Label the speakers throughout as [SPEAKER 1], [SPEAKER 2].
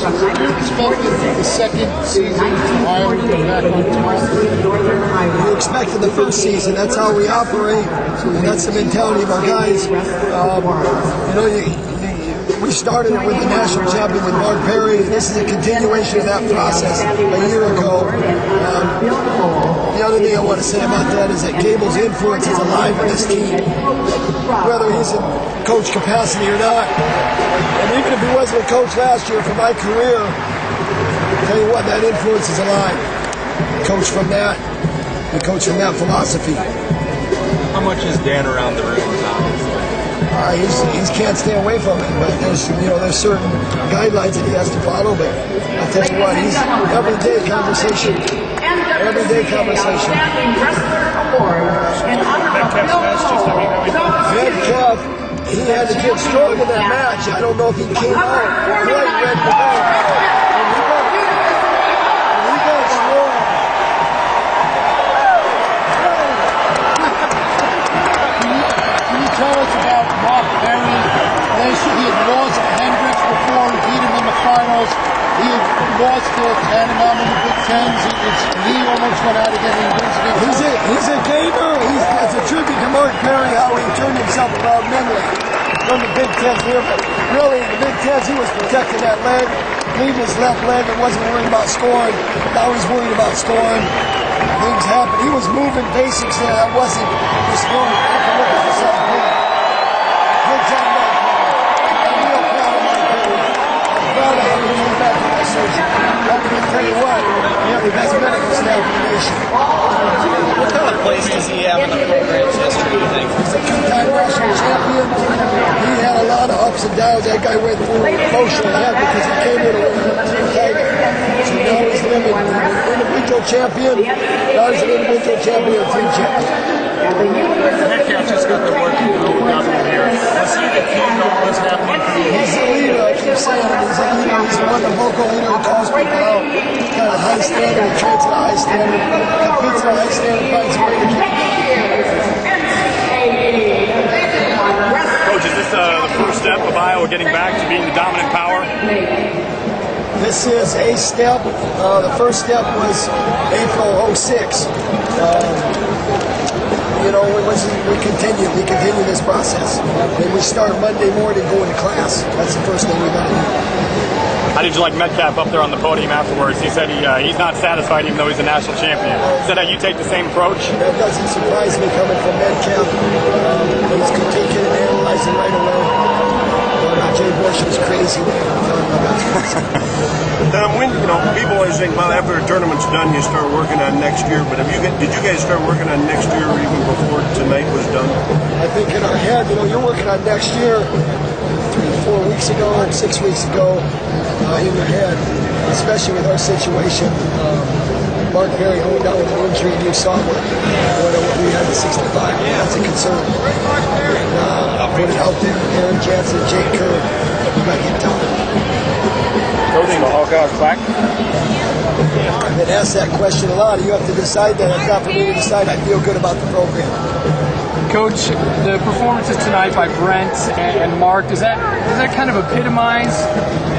[SPEAKER 1] expected the second season Ohio would go back on top?
[SPEAKER 2] We expected the first season. That's how we operate. That's the mentality of our guys. We started it with the national champion with Mark Perry. This is a continuation of that process a year ago. The other thing I want to say about that is that Gable's influence is alive with this team, whether he's in coach capacity or not. And even if he wasn't a coach last year for my career, I'll tell you what, that influence is alive. Coach from that, and coach from that philosophy.
[SPEAKER 3] How much is Dan around the room?
[SPEAKER 2] He can't stay away from it, but there's certain guidelines that he has to follow. But I'll tell you what, he's everyday conversation. Everyday conversation. Metcalf, he had to get strong in that match. I don't know if he came out quite ready to go. He got strong.
[SPEAKER 1] Can you tell us about Mark Perry? He had lost to Hendricks before, he beat him in the finals. He had lost to Tannenbaum in the Big Tens. His knee almost went out again.
[SPEAKER 2] He's a gamer. It's a tribute to Mark Perry, how he turned himself around mentally from the Big Tens here. But really, in the Big Tens, he was protecting that leg, leaving his left leg and wasn't worried about scoring. Now he's worried about scoring. Things happen. He was moving basics there. That wasn't just scoring. You can look at yourself. Good job, Mark Perry. I'm real proud of Mark Perry. I'm proud of how he came back from that surgery. I'm going to tell you what, we have the best medical staff in the nation.
[SPEAKER 3] What kind of place does he have in the program's history, you think?
[SPEAKER 2] He's a two-time national champion. He had a lot of ups and downs. That guy went through emotional hell because he came in to win the title. So now he's living an individual champion. Now he's an individual champion and team champion.
[SPEAKER 3] Metcalf just got the work to do here. Let's see the team know what's happening.
[SPEAKER 2] He's a leader, I keep saying. He's a leader. He's one of the vocal leader who calls people out. He's got a high standard. He trains at a high standard. Competes at a high standard. Finds a way to keep
[SPEAKER 4] Coach, is this the first step of Iowa getting back to being the dominant power?
[SPEAKER 2] This is a step. The first step was April 06. We continue this process. Then we start Monday morning going to class. That's the first thing we got to do.
[SPEAKER 4] How did you like Metcalf up there on the podium afterwards? He said he's not satisfied even though he's a national champion. Is that how you take the same approach?
[SPEAKER 2] That doesn't surprise me coming from Metcalf. He's taking it and analyzing right away. Jay Bush was crazy.
[SPEAKER 5] When people always think, well, after a tournament's done, you start working on next year. But did you guys start working on next year even before tonight was done?
[SPEAKER 2] I think in our head, you're working on next year 3-4 weeks ago, 6 weeks ago, in your head, especially with our situation. Mark Perry going down with an injury, and you saw what we had at 65. That's a concern. I'll put it out there. Aaron Jansen, Jake Kerr, you got to get tough.
[SPEAKER 4] Coaching the Hawkeyes back?
[SPEAKER 2] I've been asked that question a lot. You have to decide that. It's not for me to decide. I feel good about the program.
[SPEAKER 6] Coach, the performances tonight by Brent and Mark, does that kind of epitomize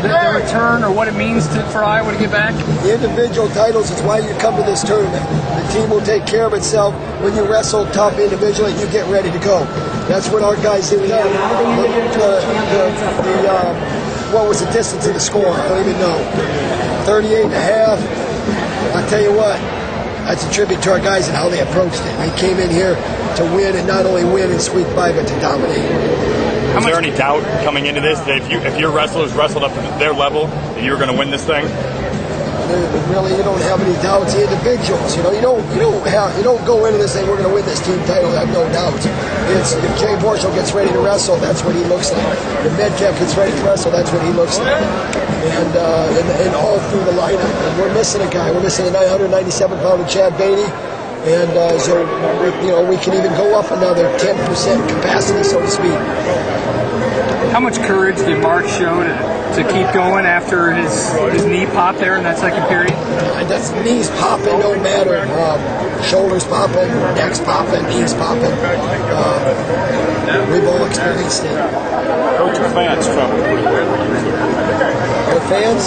[SPEAKER 6] the return or what it means for Iowa to get back?
[SPEAKER 2] The individual titles is why you come to this tournament. The team will take care of itself. When you wrestle tough individually, you get ready to go. That's what our guys did. What was the distance of the score? I don't even know. 38.5. I'll tell you what. That's a tribute to our guys and how they approached it. They came in here to win, and not only win and sweep by, but to dominate.
[SPEAKER 4] Is there any doubt coming into this that if your wrestlers wrestled up to their level, that you were going to win this thing?
[SPEAKER 2] Really, you don't have any doubts. The individuals, you don't go into this saying we're going to win this team title. I have no doubts. It's if Jay Borschel gets ready to wrestle, that's what he looks like. If Metcalf gets ready to wrestle, that's what he looks like. And all through the lineup, and we're missing a guy. We're missing a 997-pounder Chad Beatty. And so, we can even go up another 10% capacity, so to speak.
[SPEAKER 6] How much courage did Mark show to keep going after his knee popped there in that second period?
[SPEAKER 2] That's knees popping, no matter. Shoulders popping, necks popping, knees popping. We've all experienced it.
[SPEAKER 4] Coach, your fans travel pretty well.
[SPEAKER 2] Our fans?